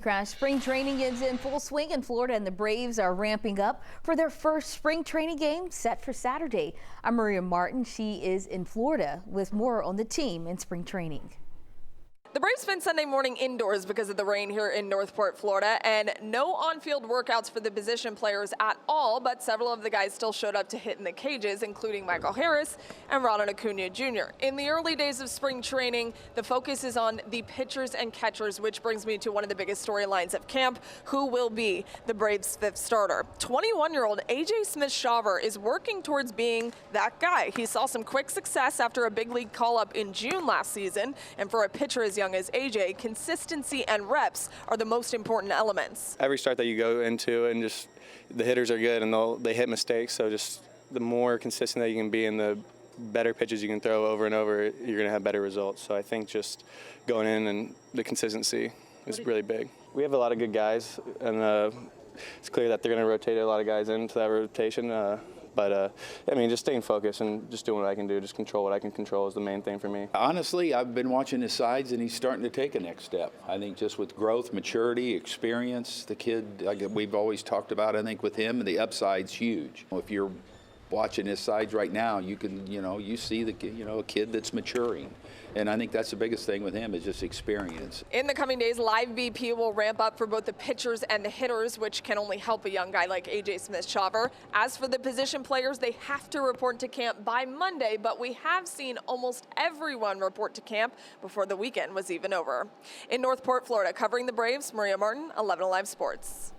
Crash spring training is in full swing in Florida, and the Braves are ramping up for their first spring training game set for Saturday. I'm Maria Martin. She is in Florida with more on the team in spring training. The Braves spent Sunday morning indoors because of the rain here in Northport, Florida, and no on-field workouts for the position players at all, but several of the guys still showed up to hit in the cages, including Michael Harris and Ronald Acuna Jr. In the early days of spring training, the focus is on the pitchers and catchers, which brings me to one of the biggest storylines of camp: who will be the Braves' fifth starter? 21-year-old A.J. Smith-Shawver is working towards being that guy. He saw some quick success after a big league call-up in June last season, and for a pitcher as young as AJ, consistency and reps are the most important elements. Every start that you go into, and just the hitters are good and they hit mistakes, so just the more consistent that you can be and the better pitches you can throw over and over, you're going to have better results. So I think just going in and the consistency is really big. We have a lot of good guys, and it's clear that they're going to rotate a lot of guys into that rotation. But I mean, just staying focused and just doing what I can do, just control what I can control is the main thing for me. Honestly, I've been watching his sides, and he's starting to take a next step. I think just with growth, maturity, experience, the kid, like we've always talked about, I think with him, the upside's huge. If you're watching his sides right now, you can, you see a kid that's maturing. And I think that's the biggest thing with him is just experience. In the coming days, live BP will ramp up for both the pitchers and the hitters, which can only help a young guy like A.J. Smith-Shawver. As for the position players, they have to report to camp by Monday, but we have seen almost everyone report to camp before the weekend was even over. In Northport, Florida, covering the Braves, Maria Martin, 11 Alive Sports.